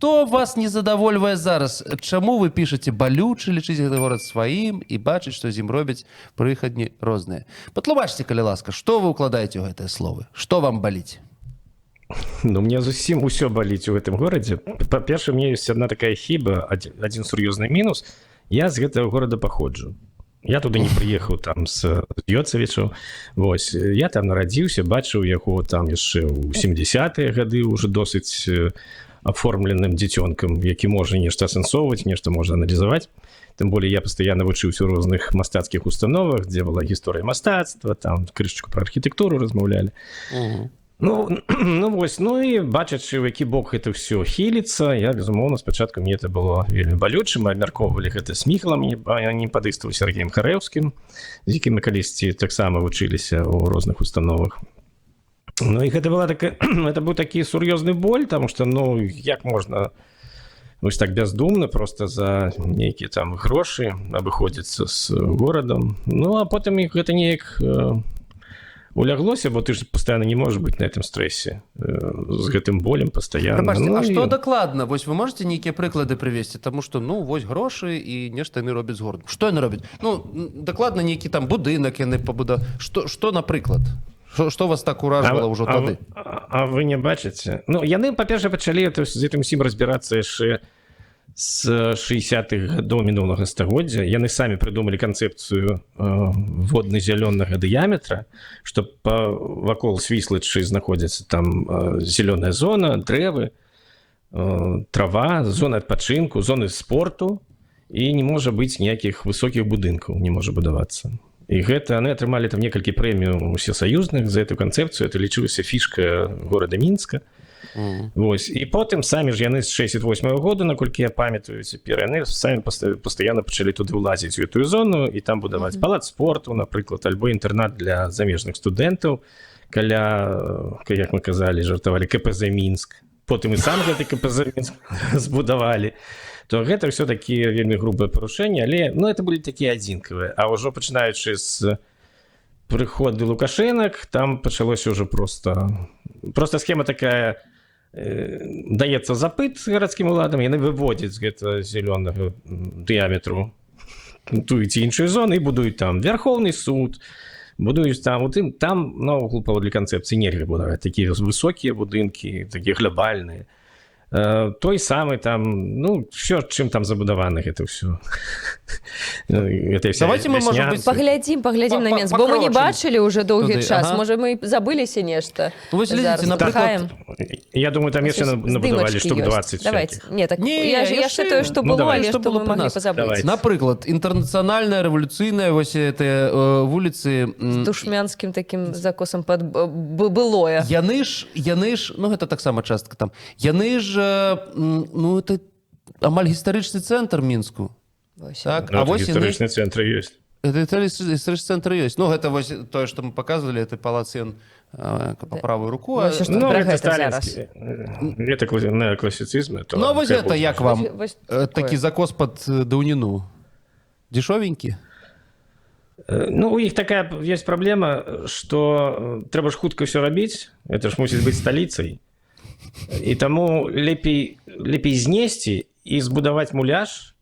Што вас не задавольвае зараз? Чаму вы пішаце балючы, лічыць гэты горад сваім і бачыць, што з ім робяць прыхадні розныя? Патлумачце, калі ласка, што вы ўкладаеце ў гэтыя словы? Што вам баліць? Ну, мне зусім усё баліць у гэтым горадзе. Па-першае, мне ёсць одна такая хіба, адзін сур'ёзны мінус. Я з гэтага горада паходжу. Я туды не прыехаў там з Йоцавічаў. Вось, я там нарадзіўся, бачыў яго там яшчэ ў 70-е гады уже досыць аформленым дзіцёнкам, які можа нешта асэнсоўваць, нешта можа аналізаваць. Тым болей я пастаянна вучыўся ў розных мастацкіх установах, дзе была гісторыя мастацтва, там крышачку пра архітэктуру размаўлялі. Ну вось, ну і бачачы, у які бок гэта ўсё хіліцца, я, безумоўна, спачатку мне это было вельмі балючым, мы абмяркоўвалі гэта з Міхалам Непадыстаў Сергеем Харэўскім, з якім мы калісьці таксама вучыліся ў розных установах. Ну і гэта была такая, это быў такі сур'ёзны боль, таму што, ну, як можна вось так бяздумна проста за нейкія там грошы абыходзіцца з горадам. Ну, а потым іх гэта неяк уляглося, бо ты ж пастаянна не можаш быць на гэтым стрэсе з гэтым болем пастаянна. Прабачце, а што дакладна? Вось вы можаце нейкія прыклады прывесці? Таму што, ну, вось грошы і нешта яны робяць з горадам. Што яны робяць? Ну, дакладна нейкі там будынак яны пабудавалі. Што, напрыклад? Што вас так уражвала ўжо тады? А вы не бачыце? Ну, яны, па-першае, пачалі з гэтым усім разбірацца яшчэ з 60-х гадоў мінулага стагоддзя. Яны самі прыдумалі канцэпцыю водна-зялёнага дыяметра, што вакол Свіслачы знаходзіцца там зялёная зона, дрэвы, трава, зона адпачынку, зоны спорту, і не можа быць ніякіх высокіх будынкаў, не можа будавацца. І гэта яны атрымалі там некалькі прэміяў усесаюзных за эту канцэпцыю. Это лічылася фішка горада Мінска. Вось. І потым самі ж яны з 68-го года, наколькі я памятаю цяпер, яны самі пастаянна пачалі туды ўлазіць у эту зону і там будаваць палац спорту, напрыклад, альбо інтэрнат для замежных студэнтаў каля, як мы казалі, жартавалі, КПЗ Мінск. Потым і сам гэты КПЗ Мінск збудавалі. То гэта ўсё такія вельмі грубыя парушэнні, але, ну, это былі такія адзінкавыя. А ўжо пачынаючы з прыходу Лукашэнак, там пачалося ўжо проста схема такая, даецца запыт гарадскім уладам, яны выводзяць з гэтага зялёнага дыяметру тую ці іншую зону і будуюць там Верховны суд, будуюць там, там наогул паводле канцэпцыі нельга будаваць такія высокія будынкі, такія глобальныя. Той самы там, ну, все, чым там забудаваны гэта ўсё. Давайте мы, может быть, паглядзім на месц, бо мы не бачылі ўжо доўгі час, можа, мы забыліся нешта. Ну, вось глядзіце, напрыклад, я думаю, там яшчэ набудавалі штук 20. Давайте, не, так, яшчэ тое, што было, але што мы маглі пазабыць. Напрыклад, інтэрнацыянальная, рэвалюцыйная, вось гэтыя вуліцы... З душмянскім такім закосам пад былое. Яны ж, ну, гэта таксама частка там, яны ж, ну, это амаль гістарычны цэнтр Мінску. Так, а вось гістарычны цэнтр ёсць. Это гістарычны цэнтр ёсць. Ну, гэта вось тое, што мы паказвалі, это палац Сен па правую руку. Ну, гэта сталінскі. Гэта неакласіцызм. Ну, а вось гэта як вам? Такі закос пад даўніну. Дешёвенькі? Ну, у іх такая ёсць праблема, што трэба ж хутка ўсё рабіць. Это ж мусіць быць сталіцай. І таму лепей знесці і збудаваць муляж,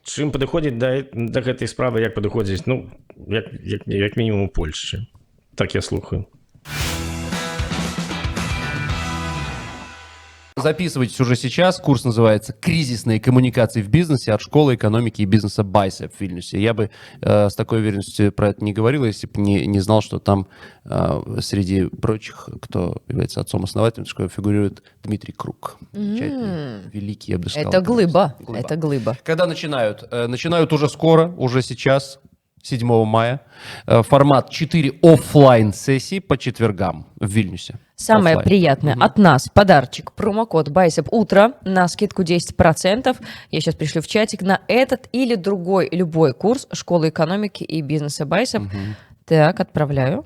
чым падыходзіць да гэтай справы, як падыходзіць, ну, як мінімум у Польшчы. Так я слухаю. Записывайтесь уже сейчас. Курс называется «Кризисные коммуникации в бизнесе» от школы экономики и бизнеса Байсеп в Вильнюсе. Я бы с такой уверенностью про это не говорил, если бы не знал, что там среди прочих, кто является отцом-основателем школы, фигурирует Дмитрий Круг. Великий, я бы сказал. Это глыба. Это глыба. Когда начинают? Начинают уже скоро, уже сейчас, 7 мая. Формат 4 оффлайн сессии по четвергам в Вильнюсе. Самое приятное от нас подарочек. Промокод Байсеп утро на скидку 10%. Я сейчас пришлю в чатик на этот или другой любой курс школы экономики и бизнеса Байсеп. Так, отправляю.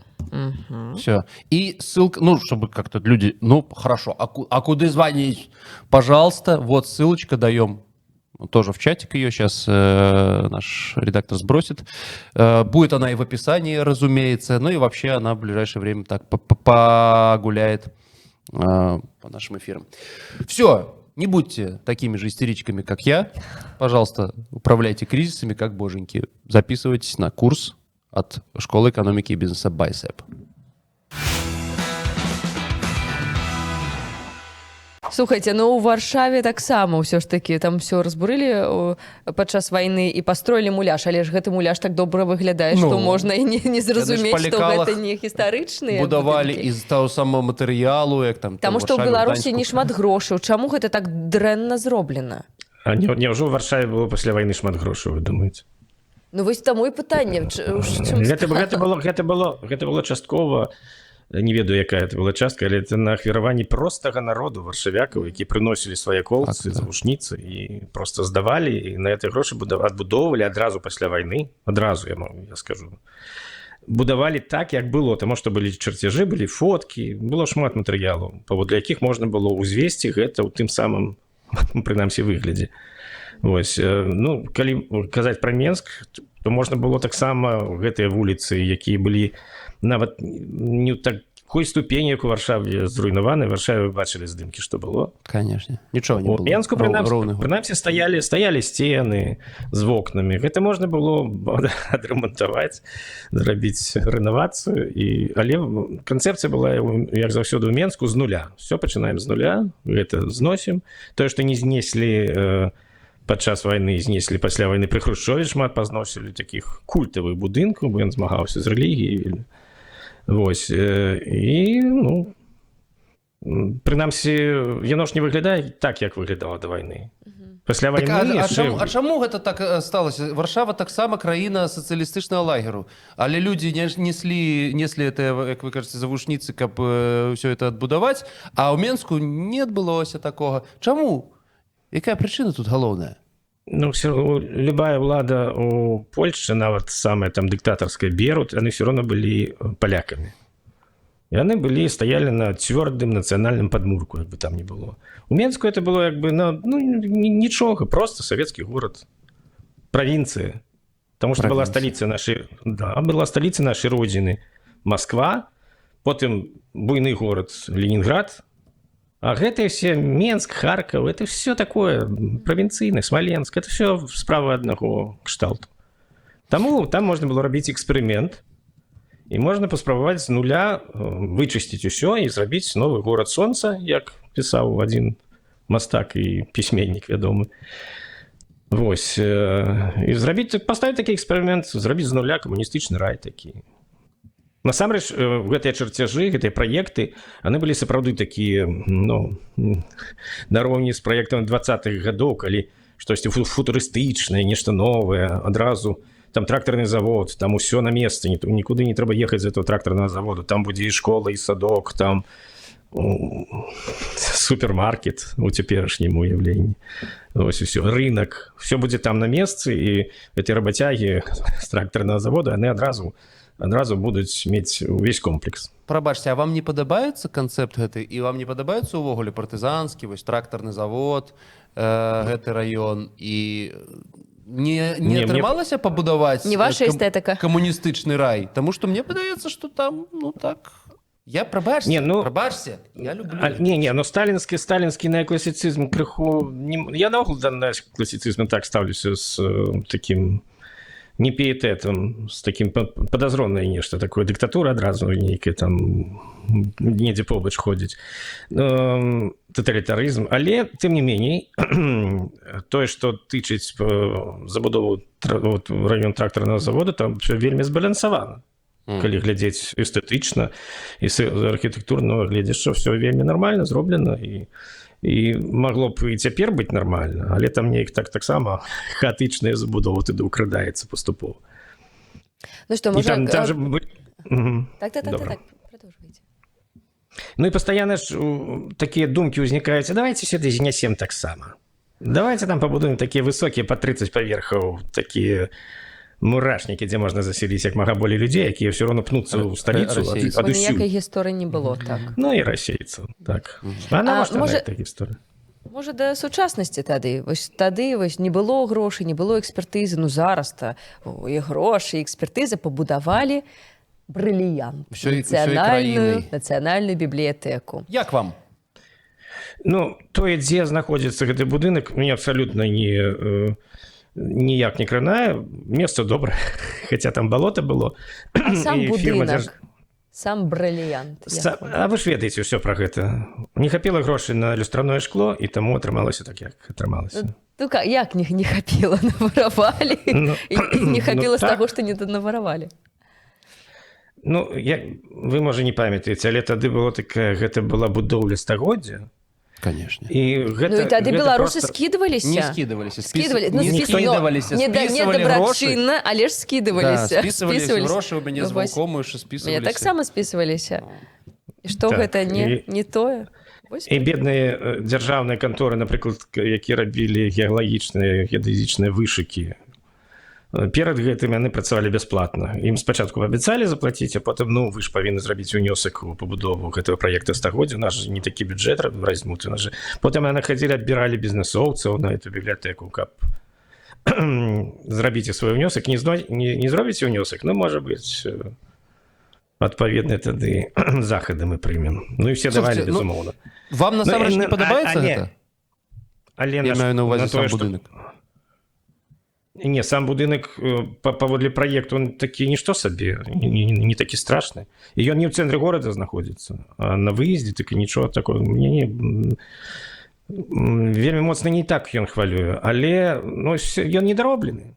Все. И ссылка, ну, чтобы как-то люди, ну, хорошо, а куда звонить? Пожалуйста, вот ссылочка даем. Тоже в чатик ее сейчас наш редактор сбросит. Будет она и в описании, разумеется. Ну и вообще она в ближайшее время так погуляет по нашим эфирам. Все. Не будьте такими же истеричками, как я. Пожалуйста, управляйте кризисами, как боженьки. Записывайтесь на курс от Школы экономики и бизнеса BICEP. Слухайте, ну у Варшаве таксама ўсё ж такі там все разбурылі падчас вайны і пастроілі муляж, але ж гэты муляж так добра выглядае, што можна і не зразумець, што гэта не гістарычныя будавалі будынкі. з таго самого матэрыялу, як там Таму што ў Беларусі не шмат грошаў. Чаму гэта так дрэнна зроблена? А няўжо ў Варшаве было пасля вайны шмат грошаў, вы думаеце? Ну вось таму і пытанне. Гэта было часткова, не ведаю, якая это была частка, але это на ахвяраванні простага народу варшавякаў, які прыносілі свае колцы, завушніцы і просто здавалі, і на гэтыя грошы адбудоўвалі адразу пасля вайны, адразу, я скажу. Будавалі так, як было, таму што былі чарцяжы, былі фоткі, было шмат матэрыялаў, паводле якіх можна было ўзвесці гэта ў тым самым, прынамсі, выглядзе. Вось, ну, калі казаць пра Менск, то можна было таксама гэтыя вуліцы, якія былі нават не ў такой ступені, як у Варшаве зруйнаваны. Варшаве вы бачылі здымкі, што было? Конечно. Нічого не было. У Менску, прынамсі, стаялі сцены з вокнамі. Гэта можна было адрамантаваць, зрабіць рэновацыю. Але канцэпцыя была, як заўсёды, у Менску з нуля. Все пачынаем з нуля, гэта зносім. Тое, што не знеслі падчас вайны, знеслі пасля вайны пры Хрушчове, шмат пазносілі такіх культавых будынкаў, бо ён змагаўся з рэлігіяй. Вось, і, ну, прынамсі, яно ж не выглядае так, як выглядала да вайны. Пасля вайны... А чаму гэта так сталася? Варшава таксама краіна сацыялістычнага лагеру, але людзі неслі это, як вы кажаце, завушніцы, каб ўсё это адбудаваць, а ў Менску не адбылося такога. Чаму? Якая прычына тут галоўная? Ну, любая ўлада у Польшчы, нават самая там дыктатарская Берут, яны все равно былі палякамі. Яны стаялі на цвёрдым нацыянальным падмурку, як бы там не было. У Менску это было як бы, ну, нічога, просто савецкі горад, правінцыя. Таму што была сталіца нашай родзіны Москва, потым буйны горад Ленінград. А гэта все Менск, Харков, это все такое провинцийное, Смоленск, это все справа одного кшталту. Таму там можно было рабіць эксперимент, и можно паспрабаваць з нуля вычысціць усё і зрабіць новый город солнца, як пісаў один мастак і пісьменнік вядомы. Вось, і паставіць такі эксперимент, зрабіць з нуля камуністычны рай такі. Насамрэч, гэтыя чарцяжы, гэтыя праекты, яны былі сапраўды такія, ну, нароўні з праектам 20-х гадоў, калі штосьці футурыстычнае, нешта новае, адразу, там трактарны завод, там усё на месцы, нікуды не трэба ехаць з этого трактарнага заводу, там будзе і школа, і садок, там супермаркет у цяперашнім уяўленні. Вось усё, рынок, все будзе там на месцы, і гэтыя рабацягі з трактарнага завода, яны адразу будуць мець увесь комплекс. Прабачце, а вам не падабаецца канцэпт гэты, і вам не падабаецца ўвогуле партызанскі, вось трактарны завод, гэты раён, і не атрымалася пабудаваць не ваша эстэтыка камуністычны рай? Таму што мне падаецца, што там, ну так... Прабачце, я люблю. Ну сталінскі неакласіцызм крыху... Я наогул да неакласіцызму так ставлюся з такім непіетэтам, з такім падазронае нешта, такое дыктатура адразу нейкая там недзе побач ходзіць. Тоталітарызм. Але, тым не меней, тое, што тычыць забудову раён трактарнага завода, там вельмі збалансавана. Калі глядзець эстэтычна і з архітэктурнага гледзяшча, все вельмі нармальна зроблена і магло б і цяпер быць нармальна, але там неяк таксама хаатычная забудова туды ўкрадаецца паступова. Ну што, можа... Так, продолжайте. Ну і пастаянна ж такія думкі ўзнікаюць, а давайте сюды знясем таксама. Давайте там пабудуем такія высокія па 30 паверхаў, такія мурашнікі, дзе можна заселіць як мага болей людзей, якія ўсё роўно пнуцца ў сталіцу адусюль. Ніякай гісторыі не было, так. Ну і расейцаў, так. А навошта гэта гісторыя? Можа, да сучаснасці тады. Вось тады не было грошай, не было экспертызы, ну зараз-то і грошы, і экспертызы пабудавалі брыліянт. Нацыянальную бібліятэку. Як вам? Ну, тое, дзе знаходзіцца гэты будынак, мне абсалютна ніяк не кранае. Месца добрае, хаця там балота было. А сам І фірма будынак, сам брыльянт. А вы ж ведаеце ўсё пра гэта. Не хапіла грошай на люстраное шкло, і таму атрымалася так, як атрымалася. Ну, як не хапіла, наваравалі. І не хапіла з так. таго, што не наваравалі. Ну, вы, можа, не памятаеце, але тады было такая, гэта была будоўля стагоддзя. Конечно. І гэта, Ну і тады гэта беларусы просто... скідваліся. Не скидывались. Скидывали. Ну, скидывалися. Не Списывали гроши. добрачынна, але ж скідываліся. Да, списывались гроши у мяне з ваўком, що списывалися. Я таксама списываліся. І што Так, гэта не тое? І бедныя дзяржаўныя канторы, напрыклад, які рабілі геалагічныя, геадэзічныя вышыкі, перад гэтым яны працавалі бясплатна. Ім спачатку абяцалі заплаціць, а потым, ну, вы ж павінны зрабіць унёсак у пабудову гэтага праекта стагоддзя. У нас же не такі бюджэт возьмут. Потым яны хадзілі, адбіралі бізнесоўцаў на эту бібліятэку, каб зрабіце свой унёсак. Не зробіце унёсак, ну, можа быць, адпаведныя тады захады мы прымем. Ну, і все давалі, безумоўна. Вам насамрэч не падабаецца гэта? Але я маю на ўвазе сам будынак. Не, сам будынак паводле праекту он такі нішто сабе, не такі страшны. І ён не ў цэнтры горада знаходзіцца, а на выездзе так і нічого такого. Мне вельмі моцна не так ён хвалюе, але ну, ён недароблены.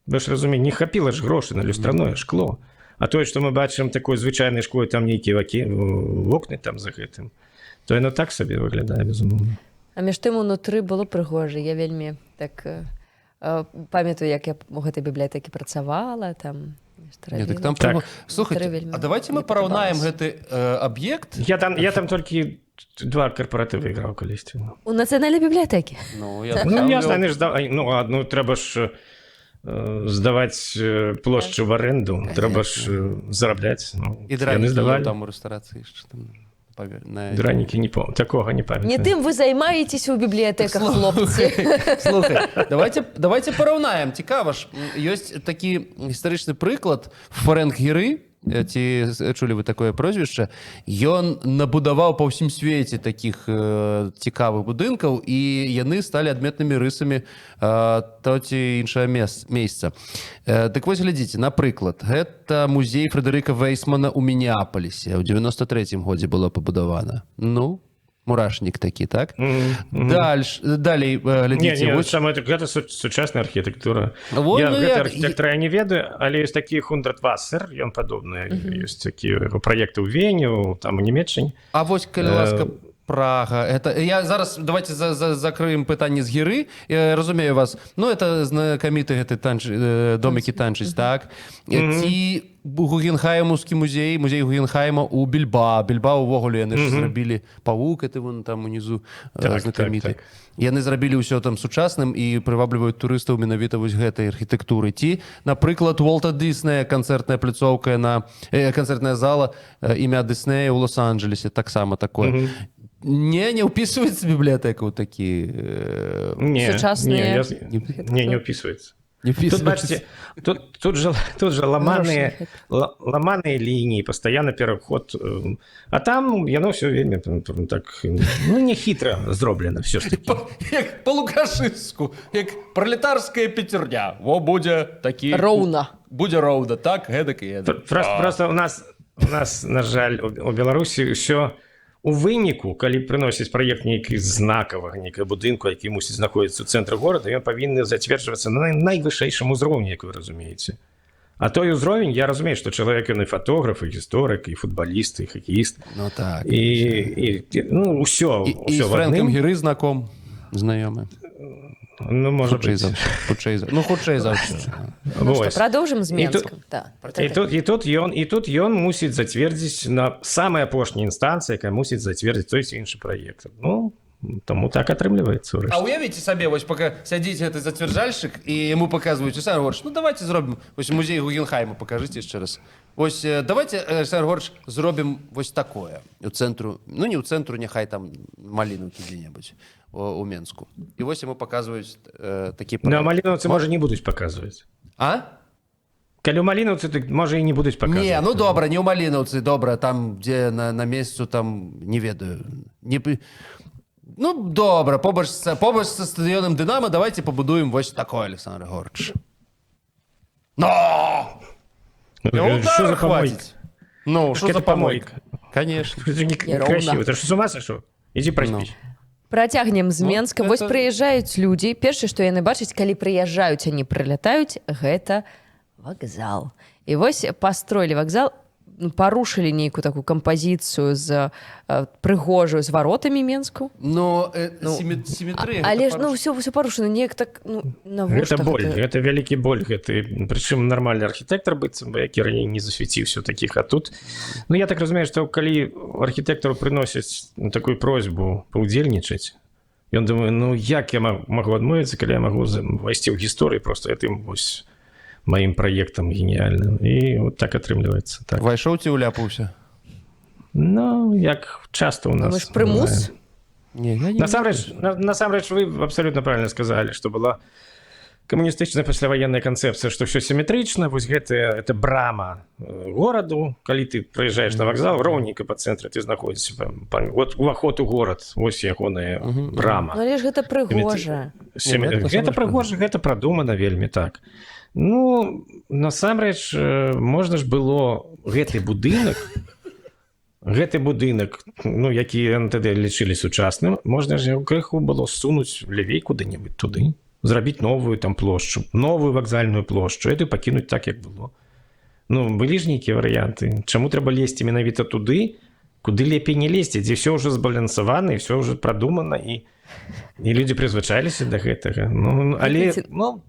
Вы ж разумееце, не хапіла ж грошай на люстраное шкло. А тое, што мы бачым такое звычайнае шкло, там нейкія вокны там за гэтым, то яно так сабе выглядае, безумоўна. А між тым унутры было прыгожа. Я вельмі так памятаю, як я у гэтай бібліятэкі працавала, там... Нет, так там так. Слухайте, а давайте мы параўнаем гэты аб'ект. Я там толькі 2 карпаратывы іграў калісьці. У нацыянальнай бібліятэкі? Ну, ясна, ну, трэба ж здаваць плошчу в аренду, трэба ж зарабляць. Ну, і дранікі там у рэстарацыі яшчэ там. Дранікі не помню, такога не памятаю. Не тым вы займаецеся ў бібліятэках, хлопцы. Слухай, давайте параўнаем. Цікава ж, ёсць такі гістарычны прыклад. Фрэнк Геры, ці чулі вы такое прозвішча, ён набудаваў па ўсім свеце такіх цікавых будынкаў, і яны сталі адметнымі рысамі то ці іншае месца. Дык вось глядзіце, напрыклад, гэта музей Фрэдэрыка Вейсмана ў Мінеапалісе. У 93-м годзе было пабудавана. Ну, мурашнік такі, так? Далей, глядзіце. Гэта сучасная архітэктура. Гэта архітэктура я не ведаю, але ёсць такі Хундрат-Вассер, ён падобны. Ёсць такія праекты ў Вене, там у Нямецчыне. А вось, калі ласка, Прага. Я зараз, давайте закрыем пытанне з Геры. Я разумею вас. Ну, это знакаміты гэты домікі танчыць, так? Ці Гугенхаймаўскі музей Гугенхайма ў Більбао. Більбао увогуле яны ж зрабілі павук, это вон там унізу знакаміты. Яны зрабілі ўсё там сучасным і прывабліваюць турыстаў менавіта вось гэтай архітэктуры. Ці, напрыклад, Уолта Дыснея канцэртная пляцоўка канцэртная зала імя Дыснея ў Лос-Анджелесе, таксама такое. Не ўпісваецца бібліятэка ў такі сучасныя? Не ўпісваецца. Тут, бачите, тут же ламаныя лініі, пастаянна пераход. А там яно ўсё вельмі так, ну, не хітра зроблена все ж таки. Як па-лукашысцку, як пралетарская пяцерня. Во, будзе такі... Роўна. Будзе роўна, так, гэтак і гэтак. Просто у нас, на жаль, у Беларусі ўсё у выніку, калі прыносіць праект нейкі знакавага, нейкага будынку, які мусіць знаходзіцца ў цэнтры горада, ён павінны зацверджвацца на найвышэйшым узроўні, як вы разумееце. А той узровень, я разумею, што чалавек ён і фатограф, і гісторык, і футбаліст, і хакеіст. Ну так. Ну, ўсё в адным. І з Фрэнкам Геры знаком знаёмы. Ну, можа быць. Хутчэй за ўсё. Ну што, прадоўжым з Менскам. І тут ён мусіць зацвердзіць на самай апошняй інстанцыі, якая мусіць зацвердзіць той ці іншы праект. Ну, таму так атрымліваецца. А уявіце сабе, вось пока сядзіць гэты зацвярджальшчык і яму паказваюць, Александр Григорьевич, ну давайте зробім, вось музей Гугенхайма пакажыце яшчэ раз. Вось давайте, Александр Григорьевич, зробім вось такое. У цэнтру, ну не ў цэнтру, няхай там Малінаўкі дзе-небудзь у Менску. І вось яму паказваюць такі... Ну, а малінаўцы, можа, не будуць паказваць. А? Калі ў Малінаўцы, так, можа, і не будуць паказваць. Не, ну добра, не ў Малінаўцы, добра, там, дзе на месяцу, там, не ведаю. Ну, добра, побач са стадыёнам Дынамо давайте пабудуем вось такое, Александр Григорьевич. Но! Что за помойка? Ну, что за помойка? помойка? Конечно. Это некрасиво. Ты что, с ума сошел? Иди проспись. Працягнем з Менска. Ну, Вось гэта- прыязджаюць людзі. Першае, што яны бачаць, калі прыязджаюць, а не прылятаюць, гэта вакзал. І вось пастроілі вакзал, парушылі нейкую такую кампазіцыю з прыгожую з варотамі Менску. Но симметрия... Але ж, ўсё парушана, неяк так, навошта Гэта боль, гэта вялікі боль. Прычым нармальны архітэктар быццам бы, які раней не засвяціўся такіх. А тут, ну я так разумею, што калі архітэктару прыносяць такую просьбу паўдзельнічаць, ён думае, ну як я магу адмовіцца, калі я магу ўвайсці ў гісторыю просто гэтым вось маім праектам геніяльным. І вот так атрымліваецца. Так. Вайшоў ці уляпаўся? Ну, як часто у нас. Думаеш, прымус? Не, я не... Насамрэч, вы абсолютно правильно сказали, что была камуністычная пасляваенная канцэпцыя, што ўсё сіметрычна, вось гэта это брама гораду, калі ты прыязджаеш на вакзал, роўненька па цэнтры ты знаходзіишься, вот уваход у горад, вось ягоная брама. Ну, але ж гэта прыгожа. Гэта прыгожа, гэта прадумана вельмі так. Ну, насамрэч, можна ж было гэты будынак, ну, які тады лічылі сучасным, можна ж крыху было сунуць левей куды-небудзь туды, зрабіць новую там плошчу, новую вакзальную плошчу, это пакінуць так, як было. Ну, былі ж нейкія варыянты. Чаму трэба лезці менавіта туды, куды лепей не лезці, дзе ўсё ўжо збалансавана і ўсё ўжо прадумана, і людзі прызвычаліся да гэтага. Ну, але, ну,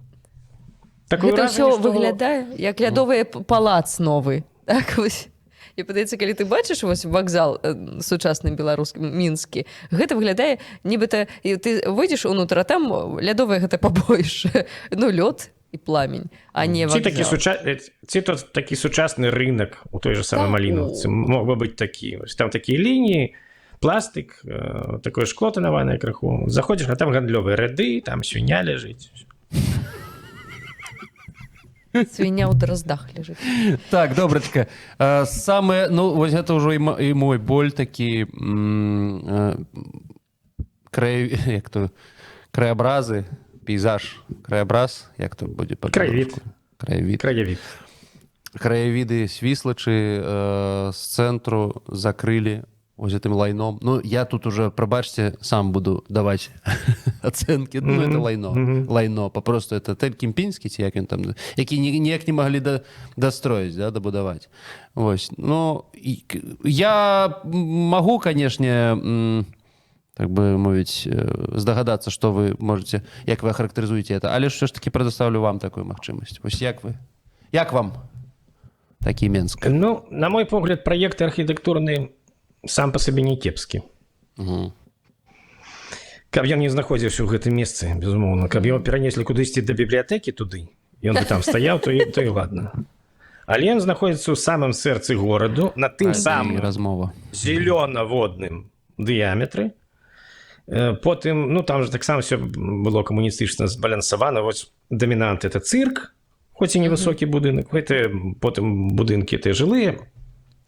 гэта ўсё выглядае як лядовы палац новы. Так вось. І падаецца, калі ты бачыш вось вакзал сучасны беларускі мінскі, гэта выглядае нібыта ты выйдзеш унутр, а там лядовае гэта пабоіш. Ну, лёд і пламень, а не вакзал. Ці тут такі сучасны рынок у той же самой Малінаўцы мог бы быць такі. Там такія лініі, пластик, такое шкло танаванае крыху. Заходзіш, а там гандлёвыя ряды, там свіня ляжыць. Свиня ў драздах ляжыць. Так, добрачка. Самае, ну, вось гэта ўжо і мой боль такі краябразы, пейзаж, краябраз, як то будзе Краявід. Краявіды свіслачы з цэнтру закрылі вось гэтым лайном. Ну, я тут уже, прабачце, сам буду даваць ацэнкі. Ну, это лайно. Папросту это отель Кемпінскі, ці як ён там, які ніяк не маглі дастроіць, да, дабудаваць. Вось. Ну, я магу, канешне, так бы мовіць, здагадацца, што вы можете, як вы ахарактарызуеце это, але ўсё ж таки прадастаўлю вам такую магчымасць. Вось як вы? Як вам такі Менск? Ну, на мой погляд, праекты архітэктурныя сам по сабе не кепскі. Каб ён не знаходзіўся ў гэтым месцы, безумоўна, каб его перанеслі кудысьці да бібліятэкі туды, ён бы там стаяў, то і ладно. Але ён знаходзіцца ў самым сэрцы гораду, на тым самым зелёна-водным дыяметры. Потым, ну, там же таксама все было камуністычна збалансавана. Вось дамінант — это цырк, хоць і невысокі будынак, гэта потым будынкі ты жылыя,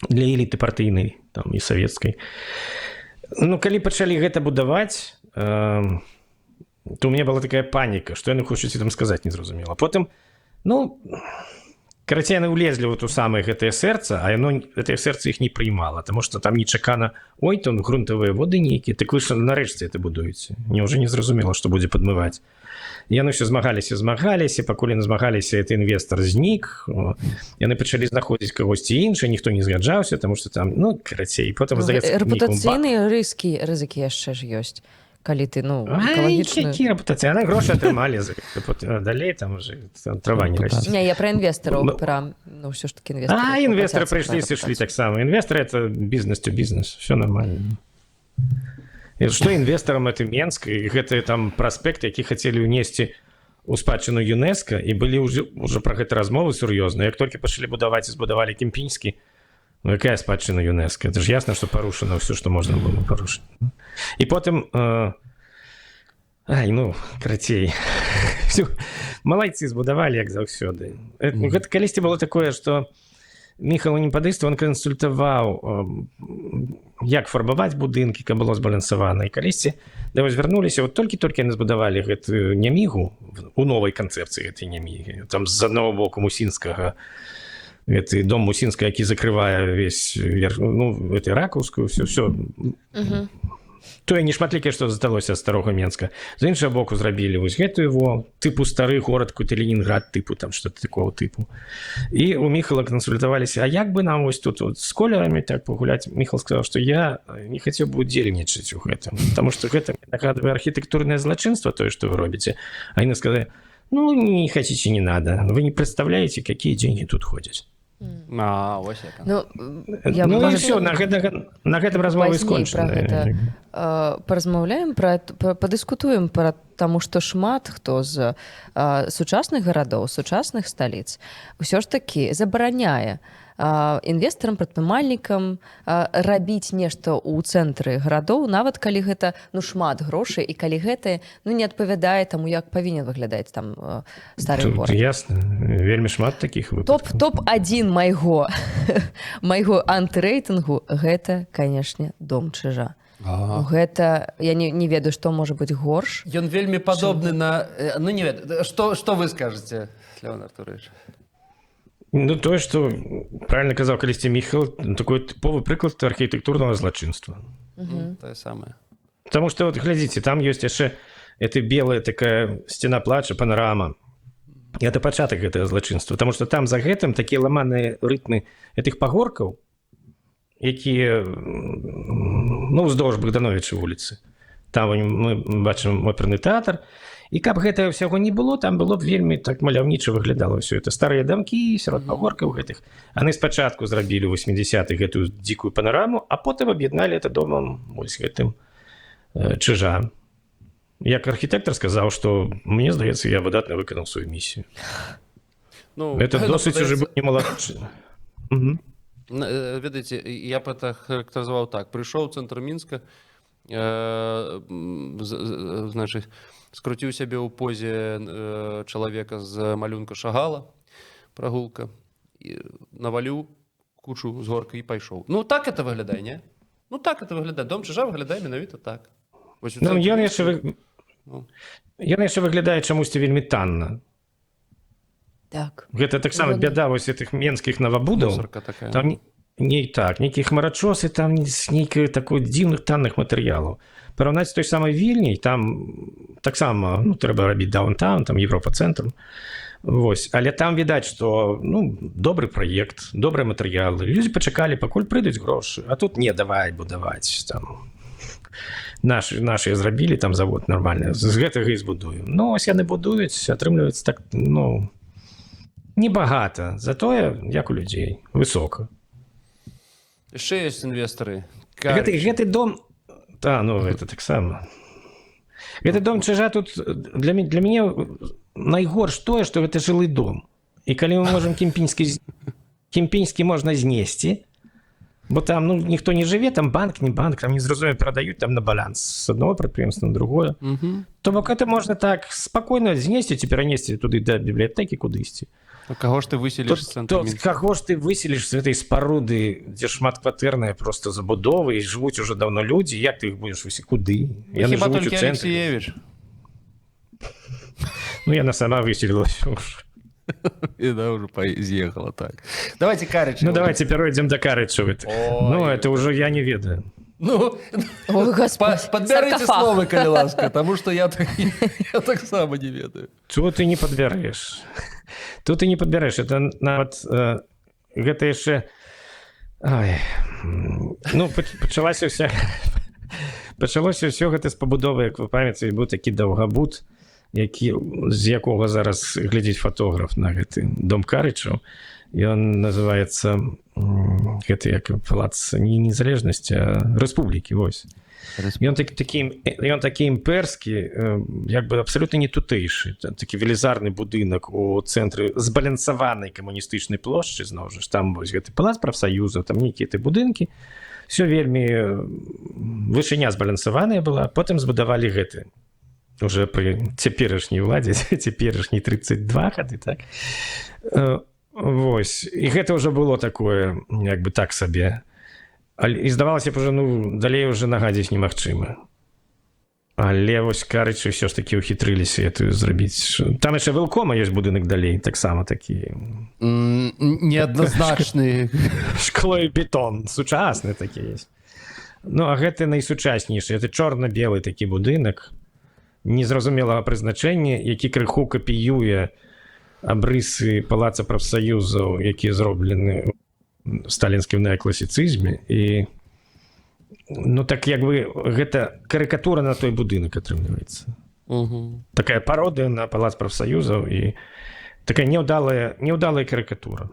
для эліты партыйнай там і савецкай. Ну, калі пачалі гэта будаваць, то у мяне была такая паніка, што яны хочуць там сказаць, незразумела. Потым, ну, карацей, яны ўлезлі ў ту самае гэтае сэрца, а яно гэтае сэрца іх не прыймала, таму што там нечакана, ой, там грунтавыя воды нейкія, так вы ж нарэшце это будуеце. Мне ўжо не зразумела, што будзе падмываць. Яны ўсё змагаліся, пакуль яны змагаліся, гэты інвестар знік, яны пачалі знаходзіць кагосьці іншы, ніхто не згаджаўся, таму што там, ну, карацей, потым, здаецца... Рэпутацыйныя рызыкі яшчэ ж ёсць, калі ты, ну, экалагічную... Які рэпутацыі? Яны грошы атрымалі, далей там уже трава не расце. Не, я пра інвестараў, ну, ўсё ж такі інвестары. А, інвестары прыйшлі, сышлі таксама. Інвестары — это бізнес-то-бізнес, все нормально. Што інвестарам это Менск, і гэтыя там праспекты, які хацелі ўнесці ў спадчыну ЮНЕСКО, і былі ўжо пра гэта размовы сур'ёзныя. Як толькі пачалі будаваць і збудавалі Кемпінскі, ну якая спадчына ЮНЕСКО? Это ж ясна, што парушана ўсё, што можна было парушыць. І потым, ну, карацей, Малайцы збудавалі, як заўсёды. Гэта калісьці было такое, што Міхал не падыства, он кансультаваў, як фарбаваць будынкі, каб было збалансавана. І калісьці, да вось вярнуліся, вот толькі-толькі яны збудавалі гэтую нямігу у новай канцэпцыі гэтай нямігі. Там з аднаго боку Мусінскага, гэты дом Мусінска, які закрывае весь, ну, гэты ракаўскую, все. Тое нешматлікае, што засталося з старога Менска. З іншага боку зрабілі вось гэтую тыпу стары горад, какой-то Ленінград тыпу, там што-то такого тыпу. І у Міхала кансультаваліся, а як бы нам вось тут вот з колерамі так пагуляць? Міхал сказаў, што я не хацеў бы удзельнічаць у гэтым, таму што гэта нагадвае архітэктурнае злачынства, тое, што вы робіце. А яны сказалі, ну, не хотите, не надо. Вы не представляете, какие деньги тут ходят. Вось яка. Ну, ну і все, на гэтым размова і скончана. Паразмаўляем, падыскутуем пра таму, што шмат хто з сучасных гарадоў, сучасных сталіц ўсё ж такі забараняе інвестарам, прадпрымальнікам рабіць нешта ў цэнтры гарадоў, нават калі гэта шмат грошай і калі гэта не адпавядае таму, як павінен выглядаць там стары горад. Ясна, вельмі шмат такіх выпадкаў. Топ-1 майго антырэйтынгу гэта, канешне, дом Чыжа. Гэта я не ведаю, што можа быць горш. Ён вельмі падобны на... Ну, не ведаю, што вы скажаце, Леон Артурович? Ну, тое, што правильно казаў калісьці Міхал, такой тыповы прыклад архітэктурнага злачынства. Тое самае. Таму што, вот, глядзіце, там ёсць яшчэ эта белая такая сцена плача, панарама. І гэта пачатак гэтага злачынства. Таму што там за гэтым такія ламаныя рытмы гэтых пагоркаў, якія, ну, ўздоўж Богдановича вуліцы. Там мы бачым оперны тэатр. І каб гэтага ўсяго не было, там было б вельмі так маляўніча выглядала ўсё. Это старыя дамкі, сярод пагоркаў гэтых. Яны спачатку зрабілі ў 80-х гэтую дзікую панараму, а потым аб'ядналі это домам вось гэтым Чыжа. Як архітэктар сказаў, што мне здаецца, я выдатна выканаў сваю місію. Ну, это досыць уже быў немалодшы. Ведаеце, я б это характарызаваў так. Прыйшоў у цэнтр Мінска, значыць, скруціў сябе ў позе чалавека з малюнка Шагала, прагулка, наваліў кучу з горка і пайшоў. Ну, так это выглядае, не? Ну, так это выглядае. Дом Чыжа выглядае менавіта так. Ну, ён яшчэ выглядае чамусьці вельмі танна. Так. Гэта таксама бяда вось гэтых менскіх навабудаў. Там нейкія хмарачосы, там нейкіх такой дзіўных танных матэрыялаў. Параўнаць з той самай Вільняй, там таксама, ну, трэба рабіць даунтаун, там Европа-цэнтр. Вось, але там відаць, што, ну, добры праект, добрыя матэрыялы. Людзі пачакалі, пакуль прыйдуць грошы, а тут не, давай будаваць, там. Нашыя зрабілі там завод нармальны, з гэтага і збудуем. Ну, ось яны будуюць, атрымліваецца так, ну, небагата, затое, як у людзей, высока. Яшчэ ёсць інвестары. Гэты дом... Да, ну, это таксама. Гэты дом Чыжа тут для мяне найгорш тое, што гэта жылы дом. І калі мы можам кемпінскі можна знесці, бо там, ну, ніхто не жыве, там банк, не банк, там незразумела прадаюць там на баланс з аднаго прадпрыемства на другое. То бок это можна так спакойна знесці ці перанесці туды да бібліятэкі кудысьці. А каго ж ты выселіш з цэнтру Мінска? Каго ж ты выселіш з гэтай спаруды, дзе шматкватэрныя проста забудовы і жывуць ужо даўно людзі, як ты іх будзеш высі? Куды? Хіба толькі Алексеевич. Ну, яна сама выселілася ўжо. И да, уже з'ехала, так. Давайте Карычева. Ну, давайте перейдем до Карычева. Ну, это уже я не ведаю. Ну, подбярите слово, калі ласка, потому что я так само не ведаю. Тут ты не подбярэш. Тут ты не подбярэш. Это нават... Гэта яшчэ... Ну, пачалося ўсё гэта з пабудовы, як вы памятаеце, быў такі даўгабуд, з якога зараз глядзіць фотограф на гэты дом Карычаў. Ён называецца гэты як палац не незалежнасці, а рэспублікі, вось. Ён такі імперскі, як бы абсалютна не тутэйшы. Такі велізарны будынак у цэнтры збалансаванай камуністычнай плошчы, зноў жа, там вось гэты палац прафсаюзаў, там нейкія ты будынкі. Всё вельмі вышыня збалансаваная была, потым збудавалі гэты уже при цяперашняй уладзе, цяперашняй 32 гады, так? Вось. І гэта ўжо было такое, як бы так сабе. І здавалася б, уже, ну, далей уже нагадзіць немагчыма. Але вось Карычы ўсё ж такі ўхітрыліся эту зрабіць. Там яшчэ Вилкома ёсць будынак далей, таксама такі. Неадназначны. Шкло і бетон, сучасны такі ёсць. Ну, а гэта найсучаснейшы. Это чорна-белы такі будынак, незразумелага прызначэння, які крыху капіюе абрысы палаца прафсаюзаў, якія зроблены ў сталінскім неакласіцызме. І, ну, так як бы гэта карыкатура на той будынак атрымліваецца. Такая пародыя на палац прафсаюзаў і такая няўдалая карыкатура.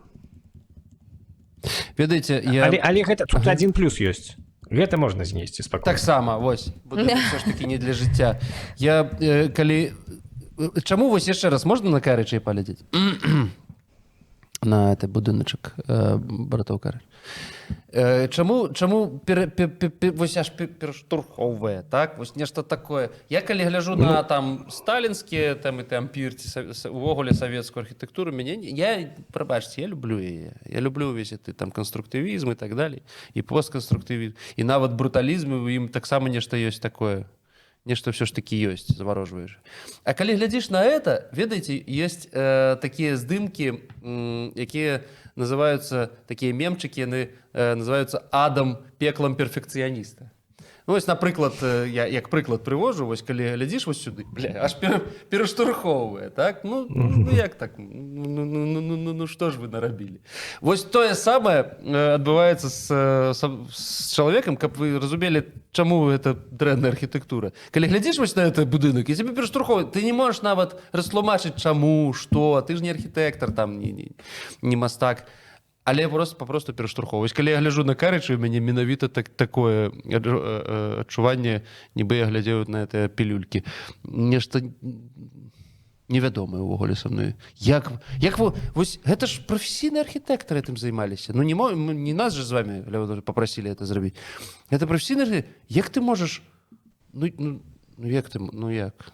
Ведаеце, але гэта тут адзін плюс ёсць. Гэта можна знесці спакойна. Таксама, вось, будынак все ж таки не для жыцця. Я, калі... Чаму вось яшчэ раз можна на Карычы паглядзець? На этот будыначак братоў Карыч. Чаму вось аж пераштурхоўвае, так? Вось нешта такое. Я калі гляжу на там сталінскія там і там пірці, увогуле савецкую архітэктуру, я, прабачце, я люблю яе. Я люблю увесь гэты там канструктывізм і так далей, і постканструктывізм, і нават бруталізм, у ім таксама нешта ёсць такое. Нешта все ж таки ёсць, заварожваеш. А калі глядзіш на это, ведаеце, ёсць такія здымкі, якія называюцца, такія мемчыкі, яны называюцца адам, пеклам перфекцыяніста. Ну, вось, напрыклад, я як прыклад прывожу, вось, калі глядзіш вось сюды, аж пераштурхоўвае, так? Ну, як так? Ну, што ж вы нарабілі? Вось тое самае адбываецца з чалавекам, каб вы разумелі, чаму гэта дрэнная архітэктура. Калі глядзіш вось на гэты будынак, і цябе пераштурхоўвае, ты не можаш нават растлумачыць, чаму, што, ты ж не архітэктар, там, не мастак. Але папросту пераштурхоўваюць. Калі я гляджу на Карычы, у мяне менавіта такое адчуванне, нібы я глядзеў на гэтыя пілюлькі. Нешта невядомае ўвогуле са мной. Як вы... Вось гэта ж прафесійныя архітэктары гэтым займаліся. Ну, не нас же з вами папрасілі гэта зрабіць. Гэта прафесійныя... Як ты можаш... Ну, як ты... Ну, як?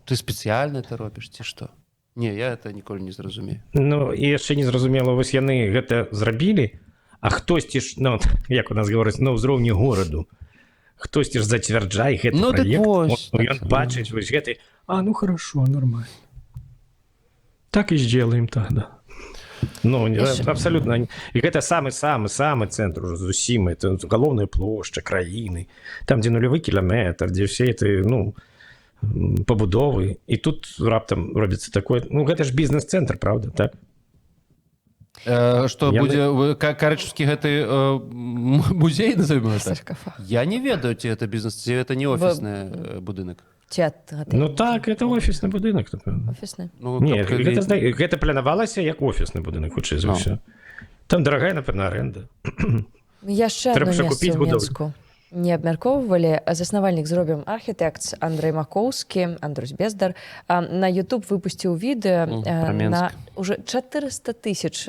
Ты спецыяльна это робіш, ці што? Не, я это ніколі не зразумею. Ну, і яшчэ не зразумела, вось яны гэта зрабілі, а хтосьці ж, ну, як у нас говораць, на ўзроўні гораду, хтосьці ж зацвярджае гэты праект. Ён бачыць вось гэты, ну, хорошо, нормально. Так і сделаем тогда. Ну, абсолютно. І гэта самы цэнтр уже зусім, это галоўная плошча краіны, там, дзе нулявы кіламетр, дзе все это, ну, пабудовы, і тут раптам робіцца такое, ну гэта ж бізнес-цэнтр, правда, так? Што будзе карычаўскі гэты музей, назовем так? Я не ведаю, ці гэта бізнес, ці гэта не офісны будынак. Ну так, это офісны будынак. Офісны? Не, гэта планавалася як офісны будынак, хутчэй за ўсё. Там дарагая, напэўна, арэнда. Яшчэ одно месца ў Менску не абмяркоўвалі. Заснавальнік «Зробім архітэкт» Андрэй Макоўскі, Андрусь Бездар на YouTube выпусціў відэо на уже 400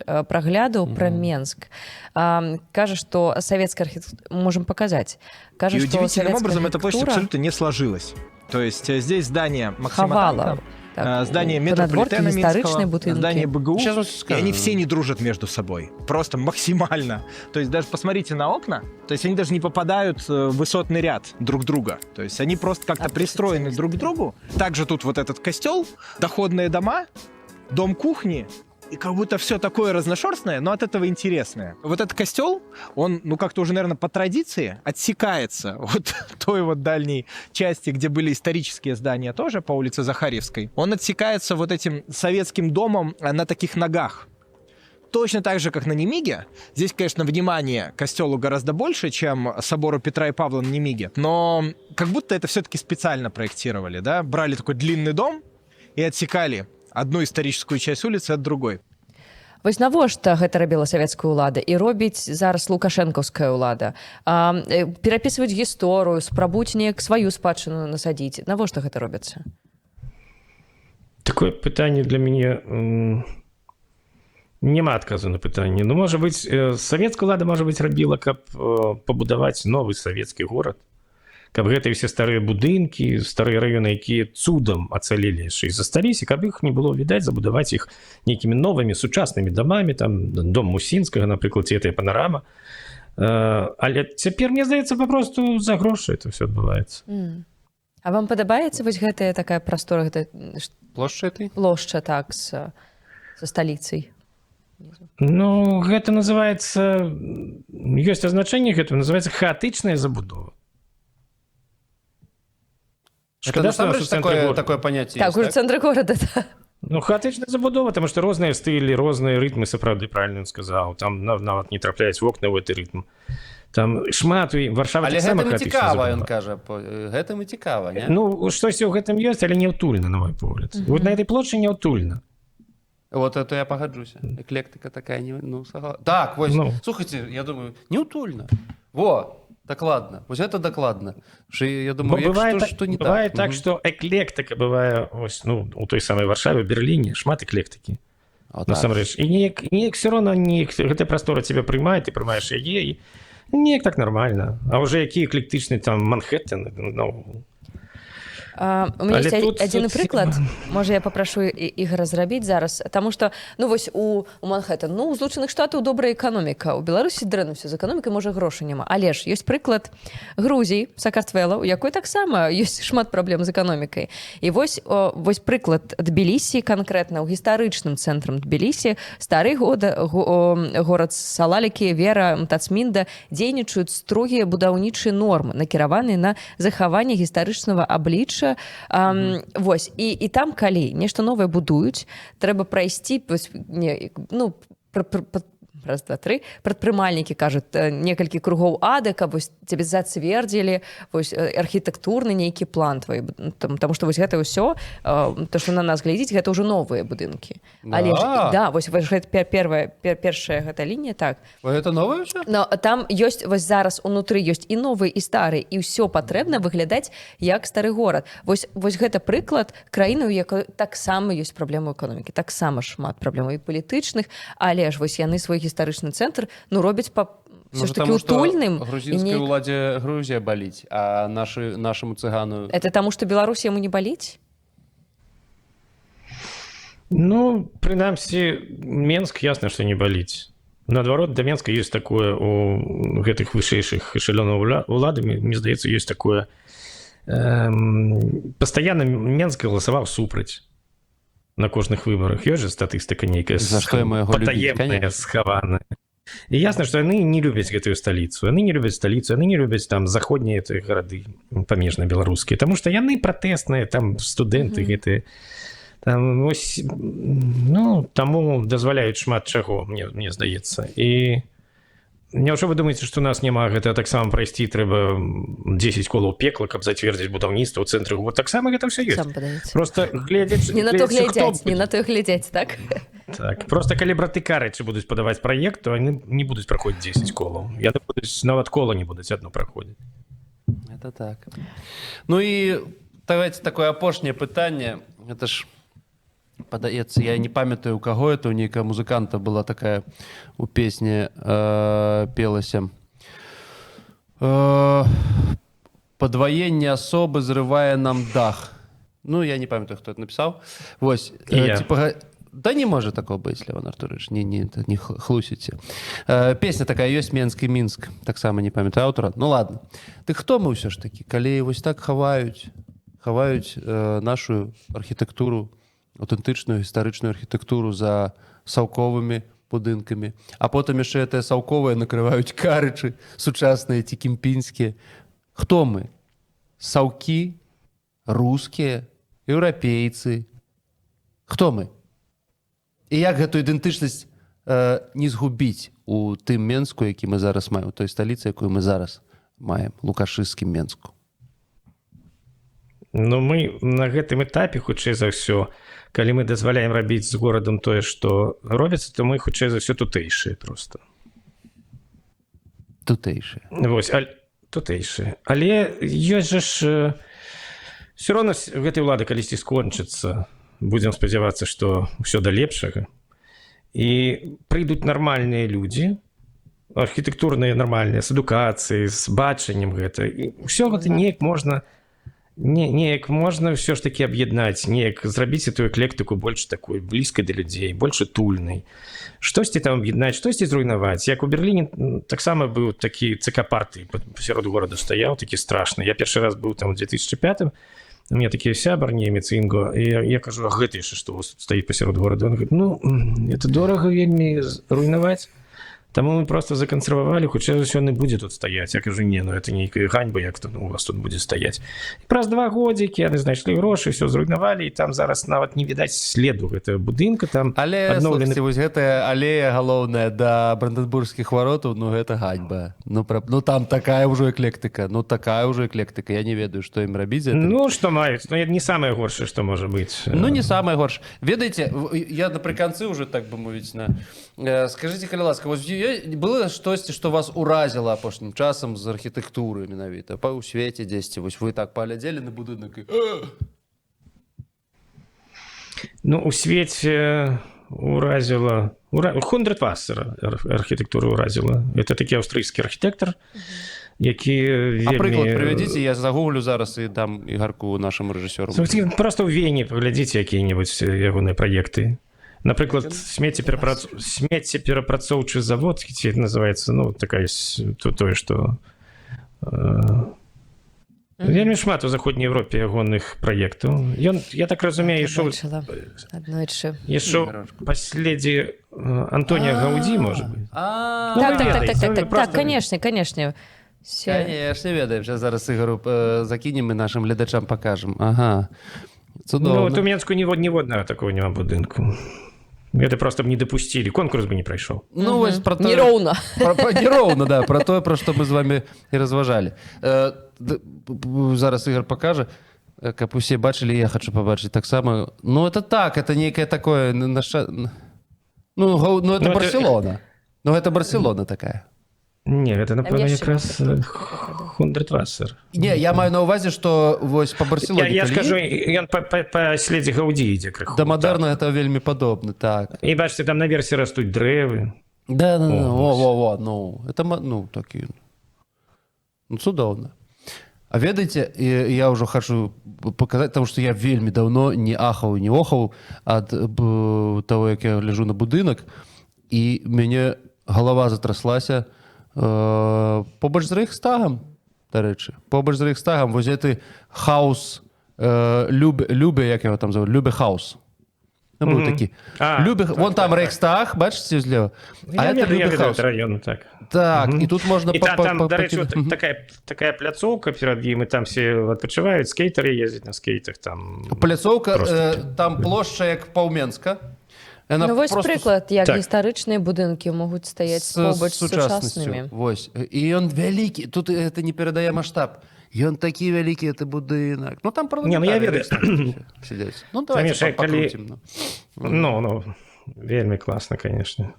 000 праглядаў пра Менск. Кажа, што савецкая архітэктура... Можем показать. Кажа, и удивительным образом эта площадь абсолютно не сложилась. То есть здесь здание Максима Танка, здание метрополитена Минского, здание БГУ, и они все не дружат между собой. Просто максимально. То есть даже посмотрите на окна, то есть они даже не попадают в высотный ряд друг друга. То есть они просто как-то пристроены друг к другу. Также тут вот этот костел, доходные дома, дом кухни, и как будто все такое разношерстное, но от этого интересное. Вот этот костел, он, ну как-то уже, наверное, по традиции отсекается от той вот дальней части, где были исторические здания тоже, по улице Захарьевской. Он отсекается вот этим советским домом на таких ногах. Точно так же, как на Немиге. Здесь, конечно, внимание к костелу гораздо больше, чем собору Петра и Павла на Немиге. Но как будто это все-таки специально проектировали, да? Брали такой длинный дом и отсекали одну историческую часть улицы от другой. Вось навошта гэта рабіла савецкая ўлада і робіць зараз лукашэнкаўская ўлада? Перапісваюць гісторыю, спрабуюць неяк сваю спадчыну насадзіць. Навошта гэта робіцца? Такое пытанне для мяне... Няма адказу на пытанне. Ну, можа быць, савецкая ўлада, можа быць, рабіла, каб пабудаваць новы савецкі горад. каб гэтыя все старыя будынкі, старыя раёны, якія цудам ацалелі яшчэ і засталіся, каб іх не было відаць, забудаваць іх нейкімі новымі сучаснымі дамамі, там дом Мусінскага, напрыклад, ці гэтая панарама. Але цяпер, мне здаецца, папросту за грошы это все адбываецца. А вам падабаецца вось гэтая такая прастора, гэта плошча, так, са сталіцай? Ну, гэта называецца, ёсць азначэнне гэтага, называецца хаатычная забудова. Это насамрэч такое понятие так, есть, у цэнтры горада, да. Ну, хаатычная забудова, таму што розныя стылі, розныя рытмы, сапраўды правільна сказаў. Там нават не трапляюць вокны ў гэты рытм. Там шмат, Варшава таксама хаатычная забудова. Але гэтым цікава, ён кажа, гэтым і цікава, не? Ну, штосьці ў гэтым ёсць, але няўтульна, на мой погляд. Вот на этой плошчы няўтульна. Вот это я погоджуся. Эклектика такая, ну, согласна. Так, вот, слушайте, я думаю, неутульно. Во, докладно. Вот это докладно. Я думаю, что не так. Бывает так, что эклектика бывает, ну, у той самой Варшаве, Берлине, шмат эклектики. Насамрэч. И неяк все равно гэтая прастора тебя приймает, ты приймаешь яе, и неяк так нормально. А уже які эклектичный там Манхэттен, ну... У меня есть один прыклад, можа я попрошу Ігора зрабіць зараз, таму што, ну вось у Манхэттен, ну у Злучаных Штатаў добрая эканоміка, у Беларусі дрэнна ўсё з эканомікай, можа грошай няма, але ж ёсць прыклад Грузіі, Сакартвела, у якой таксама ёсць шмат праблем з эканомікай. І вось прыклад Тбілісі канкрэтна, у гістарычным цэнтрам Тбілісі, стары горад Салалікі, Вера, Тацмінда дзейнічаюць строгія будаўнічыя нормы, накіраваныя на захаванне гістарычнага аблічча. Вось, і там, калі нешта новае будуюць, трэба прайсці, ну, раз, два, тры, прадпрымальнікі кажуць некалькі кругоў ада, каб вось цябе зацвердзілі вось архітэктурны нейкі план твой, таму што вось гэта ўсё, то, што на нас глядзіць, гэта ўжо новыя будынкі. Але ж, да, вось гэта першая гэта лінія, так. Гэта новае ўсё? Но там ёсць, вось зараз унутры ёсць і новыя, і старыя, і ўсё патрэбна выглядаць як стары горад. Вось гэта прыклад краіны, у якой таксама ёсць праблемы эканомікі, таксама шмат праблемаў і палітычных, але ж вось яны свой гістарычны цэнтр, ну, робяць все ж таки утульным. Грузинской уладе Грузия болить, а нашему цыгану... Это тому, что Беларусь ему не болить? Ну, прынамсі, Менск, ясно, что не болить. Наадварот, да Менска есть такое у гэтых вышэйшых эшелёнаў улады, мне здаецца, есть такое... Постоянно Менск голосовал супраць на кожных выборах. Ёсць же статыстыка нейкая патаемная, схаваная. І ясна, што яны не любяць гэтую сталіцу. Яны не любяць сталіцу, яны не любяць там заходнія гарады памежна-беларускія, таму што яны пратэсныя, там студэнты гэтыя. Там ось, ну, таму дазваляюць шмат чаго, мне здаецца. І няўжо вы думаеце, што у нас няма гэта таксама прайсці, трэба 10 колаў пекла, каб зацвердзіць будаўніцтва ў цэнтры. Вот таксама гэта ўсё ёсць. Просто глядзяць... Не на то глядзяць, так? Так, просто калі браты Карычы будуць падаваць праект, то они не будуць праходзіць 10 колаў. Яны будуць, нават кола не будуць адно праходзіць. Это так. Ну і давайте такое апошняе пытанне. Это ж падаецца, я не памятаю, у каго это, у нейкага музыканта была такая у песні пелася. Падваенне асобы зрывае нам дах. Ну, я не памятаю, хто это напісаў. Вось, типа... Да не может такого быть, Левон Артурович, не хлусите. Песня такая ёсць Менск і Мінск, таксама не памятаю аўтара. Ну ладно. Ты хто мы ўсё ж такі, калі вось так хаваюць нашу архітэктуру, аўтэнтычную гістарычную архітэктуру за саўковымі будынкамі, а потым яшчэ гэтыя саўковыя накрываюць Карычы, сучасныя ці кемпінскія. Хто мы? Саўкі, рускія, еўрапейцы. Хто мы? І як гэту ідэнтычнасць не згубіць у тым Менску, які мы зараз маем, у той сталіцы, якую мы зараз маем, лукашысцкім Менску? Ну, мы на гэтым этапе, хутчэй за ўсё, калі мы дазваляем рабіць з горадам тое, што робіцца, то мы, хутчэй за ўсё, тутэйшыя проста. Тутэйшыя. Вось, тутэйшыя. Але ёсць жа ж... Всё роўна гэтай улады калісьці скончыцца. Будем спадзявацца, што ўсё да лепшага. І прыйдуць нармальныя людзі, архітэктурныя нармальныя, з адукацыяй, з бачаннем гэта. І ўсё гэта неяк можна ўсё ж такі аб'яднаць, неяк зрабіць эту эклектыку больш такой блізкай да людзей, больш тульнай. Штосьці там аб'яднаць, штосьці зруйнаваць. Як у Берліне таксама быў такі ЦК партыі пасярод горада стаяў, такі страшны. Я першы раз быў там у 2005-м, у меня такі сябар немец Інго, і я кажу, а гэта яшчэ што стаіць пасярод горада? Он говорит, ну, это дорага вельмі руйнаваць. Таму мы просто закансервавалі, хутчэй за ўсё не будзе тут стаяць. Я кажу, не, ну это нейкая ганьба, як тут у вас тут будзе стаяць. І праз 2 годзікі яны знайшлі грошы, ўсё зруйнавалі, і там зараз нават не відаць следу гэтага будынка. Там але, слухайте, вось гэтая алея галоўная да Бранденбургскіх варотаў, ну гэта ганьба. Ну там такая ўжо эклектыка, я не ведаю, што ім рабіць. Ну, што маюць, ну не самае горшае, што можа быць. Ну, не самае горшае. Ведаеце, я напрыканцы ўжо, так бы мовіць, скажыце, калі ласка, вось было штосьці, што вас уразіла апошнім часам з архітэктуры менавіта ў свеце дзесьці, вось вы так паглядзелі на будынак і... Ну, у свеце уразіла... Хундрэтвассера архітэктура уразіла. Это такі аўстрыйскі архітэктар, які вельмі... А прыклад прывядзіце, я загуглю зараз і дам ігарку нашаму рэжысёру. Просто ў Вене паглядзіце якія-небудзь ягоныя праекты. Напрыклад, смеццеперапрацоўчы завод, ці называецца, ну, такая тое, што... Вельмі шмат у заходняй Европе ягоных праектаў. Я так разумею, ішоў паследзе Антонія Гаўдзі, можа быць. Так, канешне. Канешне, ведаем. Зараз Ігару закінем і нашым гледачам пакажам. Ага. Ну, вот у Менску ніводнага такого няма будынку. Гэта просто б не дапусцілі, конкурс бы не прайшоў. Ну, вось пра тое... Нероўна. Нероўна, да, пра тое, пра што мы з вамі і разважалі. Зараз Ігар пакажа, каб усе бачылі, я хачу пабачыць таксама. Ну, это так, это нейкае такое... Ну, это Барселона. Ну, гэта Барселона такая. Не, гэта, напэўна, якраз Хундрэтвассер. Не, я маю на ўвазе, што вось па Барселоне... Я скажу, ён па следзе Гаўдзі ідзе крыху. Да мадэрна гэта вельмі падобны, так. І бачыце, там наверсе растуць дрэвы. Да, ну, это, ну, такі... Ну, цудоўна. А ведаеце, я ўжо хачу паказаць, таму што я вельмі даўно не ахаў, не охаў ад таго, як я ляжу на будынак, і мяне галава затраслася побач з Рэйхстагам, дарэчы. Побач з Рэйхстагам вось гэты хаус Любе, як яго там зовут, Любе хаус. Быў такі. Вон там Рэйхстаг, бачыце злева? А это Любе хаус. Так, і тут можна... І там, дарэчы, такая пляцоўка перад ім, і там все адпачываюць, скейтары ездзяць на скейтах. Пляцоўка, там плошча як паўменска. Ну, вось прыклад, як гістарычныя будынкі могуць стаяць побач з сучаснымі. Вось. І ён вялікі, тут это не перадае маштаб. Ён такі вялікі, это будынак. Ну, там не, ну, я ведаю. Сидзяць. Ну, давайте пакрутим. Ну, вельмі класна, конечно.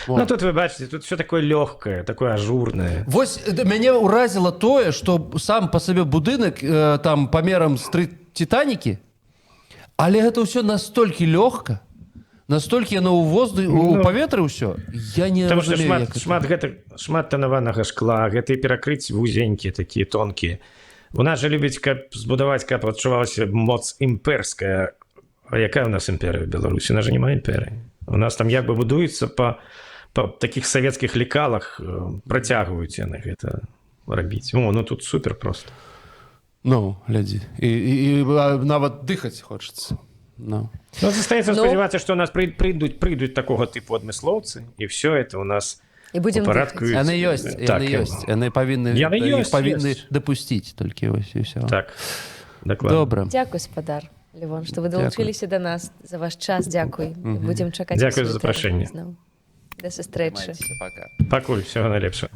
Ну, тут вы бачыце, тут все такое лёгкае, такое ажурнае. Вось мяне ўразіла тое, што сам па сабе будынак там памерам з 3 Титанікі, але гэта ўсё настолькі лёгка, настолькі яно ў паветры ўсё, я не разумею. Шмат танаванага шкла, гэтыя перакрыць вузенькія, такія тонкія. У нас жа любіць, каб збудаваць, каб адчувалася моц імперская. А якая у нас імперыя в Беларусі? У нас жа няма імперыі. У нас там як бы будуецца па такіх савецкіх лекалах, працягваюць яны гэта рабіць. О, ну тут супер просто. Ну, глядзі. І нават дыхаць хочацца. Ну, застаецца спадзявацца, што у нас прыйдуць такога тыпу адмыслоўцы, і все это у нас у парадку. Яны ёсць, яны павінны дапусціць толькі вось і ўсё. Так, дакладна. Добра. Дзякуй, спадар Левон, што вы далучыліся да нас. За ваш час дзякуй. Будзем чакаць. Дзякуй за запрашэнне. Да сустрэчы. Пакуль, всего найлепшага.